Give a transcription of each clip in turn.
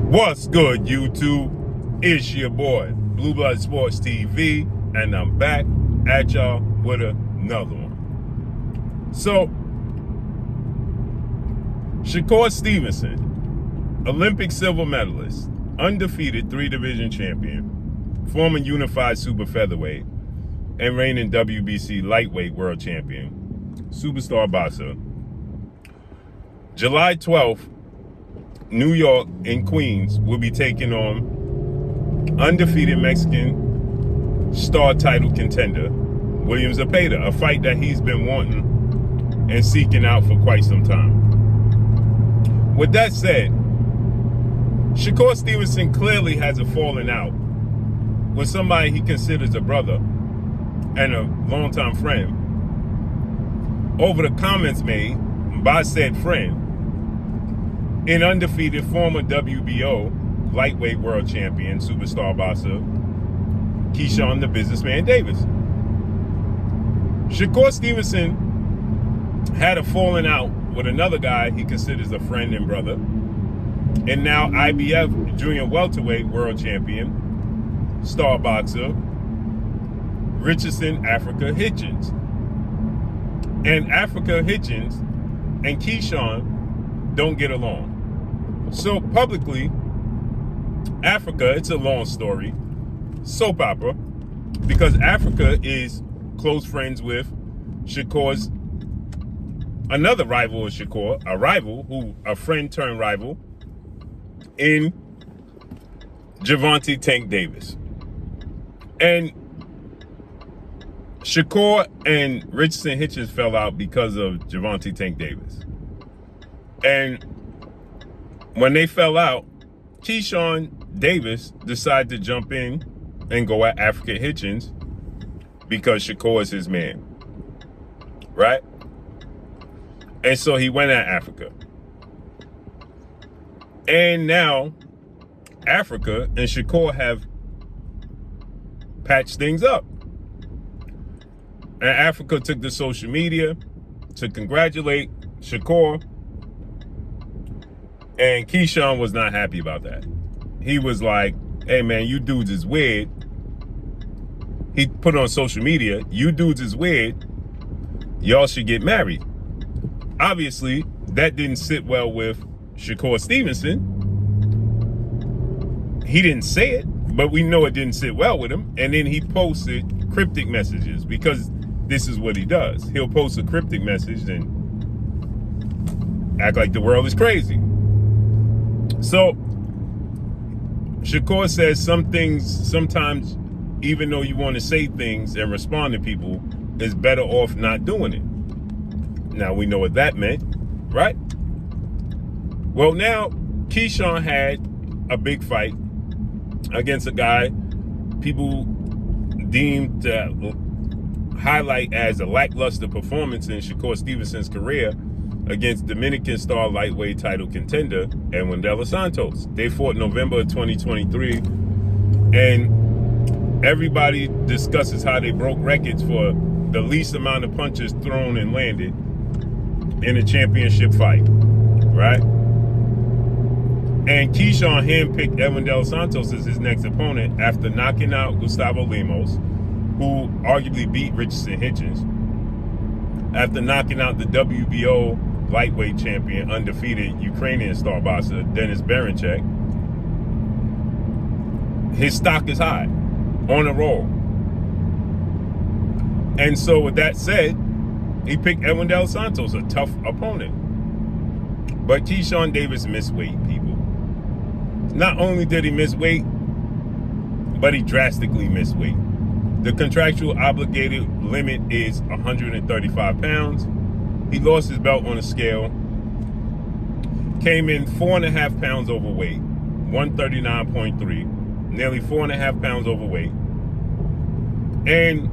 What's good, YouTube? It's your boy, Blue Blood Sports TV, and I'm back at y'all with another one. So, Shakur Stevenson, Olympic silver medalist, undefeated 3-division champion, former unified super featherweight, and reigning WBC lightweight world champion, superstar boxer. July 12th, New York and Queens will be taking on undefeated Mexican star title contender, William Zepeda, a fight that he's been wanting and seeking out for quite some time. With that said, Shakur Stevenson clearly has a falling out with somebody he considers a brother and a longtime friend over the comments made by said friend in undefeated former WBO lightweight world champion, superstar boxer, Keyshawn the Businessman Davis. Shakur Stevenson had a falling out with another guy he considers a friend and brother, and now IBF junior welterweight world champion, star boxer, Richardson Africa Hitchens. And Africa Hitchens and Keyshawn don't get along. So publicly, Africa, it's a long story, soap opera, because Africa is close friends with Shakur's, another rival of Shakur, a friend turned rival in Gervonta Tank Davis. And Shakur and Richardson Hitchens fell out because of Gervonta Tank Davis. And when they fell out, Keyshawn Davis decided to jump in and go at Africa Hitchens because Shakur is his man, right? And so he went at Africa. And now Africa and Shakur have patched things up. And Africa took to social media to congratulate Shakur. And Keyshawn was not happy about that. He was like, hey man, you dudes is weird. He put on social media, you dudes is weird. Y'all should get married. Obviously, that didn't sit well with Shakur Stevenson. He didn't say it, but we know it didn't sit well with him. And then he posted cryptic messages, because this is what he does. He'll post a cryptic message and act like the world is crazy. So Shakur says some things, sometimes, even though you want to say things and respond to people, is better off not doing it. Now we know what that meant, right? Well, now Keyshawn had a big fight against a guy people deemed to highlight as a lackluster performance in Shakur Stevenson's career against Dominican star lightweight title contender Edwin De Los Santos. They fought November of 2023, and everybody discusses how they broke records for the least amount of punches thrown and landed in a championship fight, right? And Keyshawn handpicked Edwin De Los Santos as his next opponent after knocking out Gustavo Lemos, who arguably beat Richardson Hitchens, after knocking out the WBO lightweight champion, undefeated Ukrainian star boxer Denis Berinchyk. His stock is high, on a roll. And so with that said, he picked Edwin De Los Santos, a tough opponent. But Keyshawn Davis missed weight, people. Not only did he miss weight, but he drastically missed weight. The contractual obligated limit is 135 pounds. He lost his belt on a scale, came in 4.5 pounds overweight, 139.3, nearly 4.5 pounds overweight. And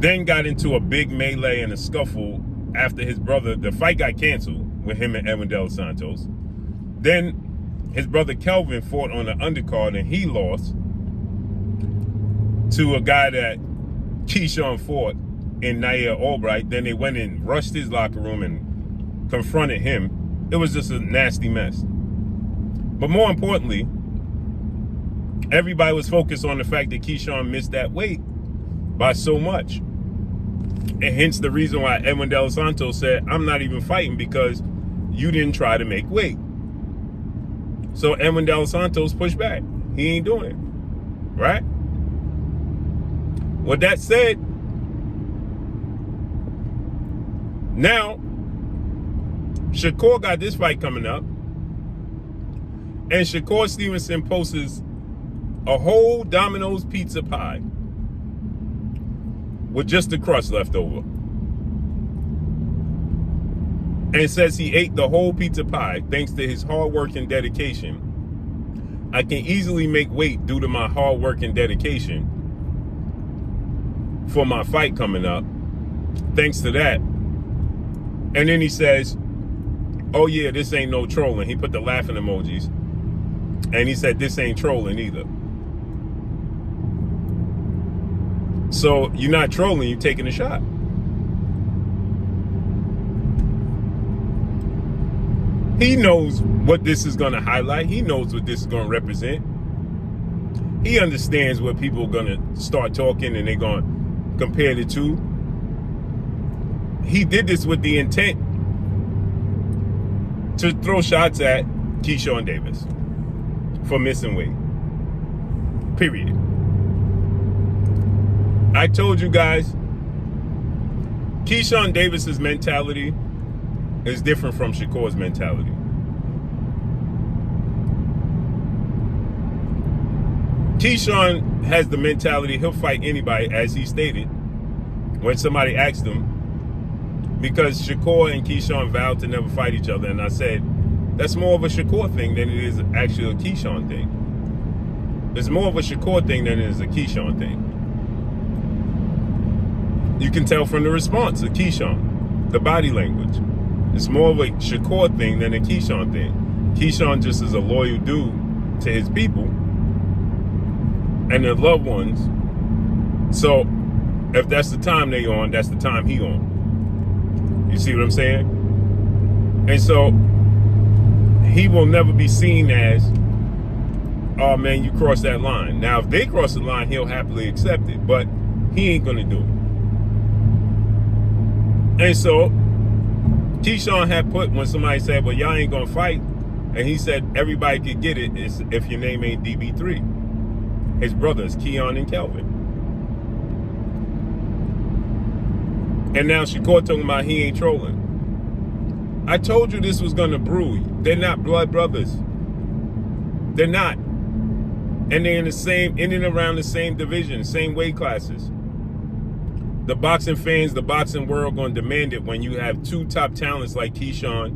then got into a big melee and a scuffle after his brother, the fight got canceled with him and Edwin De Los Santos. Then his brother Kelvin fought on the undercard and he lost to a guy that Keyshawn fought in Nair Albright. Then they went and rushed his locker room and confronted him It was just a nasty mess. But more importantly, everybody was focused on the fact that Keyshawn missed that weight by so much. And hence the reason why Edwin De Los Santos said, I'm not even fighting because you didn't try to make weight. So Edwin De Los Santos pushed back. He ain't doing it. Right? With that said, now Shakur got this fight coming up. And Shakur Stevenson posts a whole Domino's pizza pie with just the crust left over. And says he ate the whole pizza pie thanks to his hard work and dedication. I can easily make weight due to my hard work and dedication for my fight coming up. Thanks to that. And then he says, oh yeah, this ain't no trolling. He put the laughing emojis. And he said, this ain't trolling either. So you're not trolling, you're taking a shot. He knows what this is going to highlight. He knows what this is going to represent. He understands what people are going to start talking and they're going to compare the two. He did this with the intent to throw shots at Keyshawn Davis for missing weight. Period. I told you guys, Keyshawn Davis's mentality is different from Shakur's mentality. Keyshawn has the mentality he'll fight anybody, as he stated when somebody asked him, because Shakur and Keyshawn vowed to never fight each other. And I said, that's more of a Shakur thing than it is actually a Keyshawn thing. It's more of a Shakur thing than it is a Keyshawn thing. You can tell from the response of Keyshawn, the body language. It's more of a Shakur thing than a Keyshawn thing. Keyshawn just is a loyal dude to his people and their loved ones. So if that's the time they on, that's the time he on. You see what I'm saying? And so he will never be seen as, oh man, you crossed that line. Now, if they cross the line, he'll happily accept it, but he ain't gonna do it. And so Keyshawn had put, when somebody said, well, y'all ain't gonna fight, and he said everybody could get it if your name ain't DB3. His brothers, Keon and Kelvin. And now Shakur talking about he ain't trolling. I told you this was gonna brew. They're not blood brothers. They're not. And they're in and around the same division, same weight classes. The boxing fans, the boxing world gonna demand it when you have two top talents like Keyshawn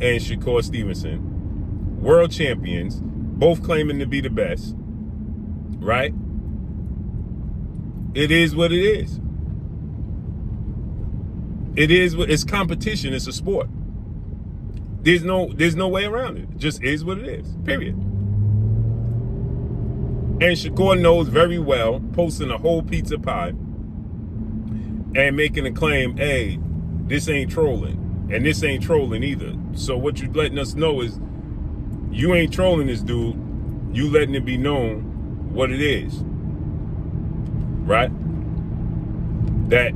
and Shakur Stevenson. World champions, both claiming to be the best. Right? It is what it is. It's competition, it's a sport. There's no way around it. It just is what it is. Period. And Shakur knows very well, posting a whole pizza pie and making a claim, hey, this ain't trolling. And this ain't trolling either. So what you letting us know is you ain't trolling this dude. You letting it be known what it is. Right? That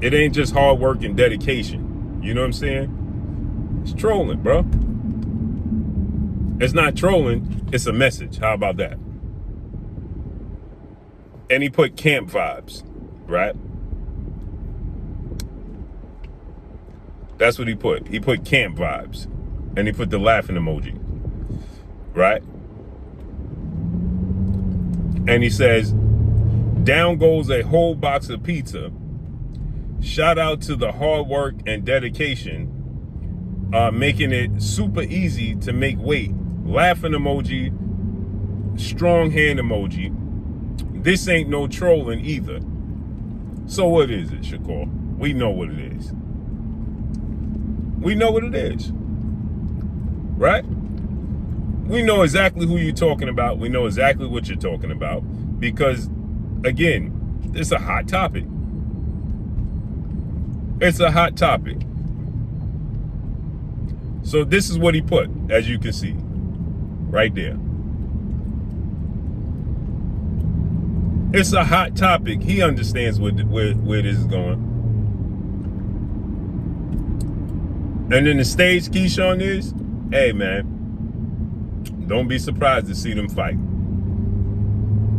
it ain't just hard work and dedication. You know what I'm saying? It's trolling, bro. It's not trolling, it's a message. How about that? And he put camp vibes, right? That's what he put. He put camp vibes. And he put the laughing emoji, right? And he says, down goes a whole box of pizza. Shout out to the hard work and dedication, making it super easy to make weight. Laughing emoji, strong hand emoji. This ain't no trolling either. So what is it, Shakur? We know what it is. We know what it is. Right? We know exactly who you're talking about. We know exactly what you're talking about. Because, again, it's a hot topic. It's a hot topic. So this is what he put, as you can see, right there. It's a hot topic. He understands where this is going. And then the stage Keyshawn is, hey man, don't be surprised to see them fight.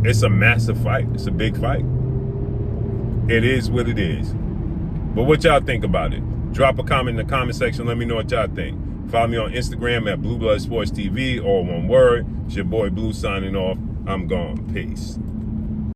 It's a massive fight. It's a big fight. It is what it is. But what y'all think about it? Drop a comment in the comment section. Let me know what y'all think. Follow me on Instagram at Blue Blood Sports TV, all one word. It's your boy Blue signing off. I'm gone. Peace.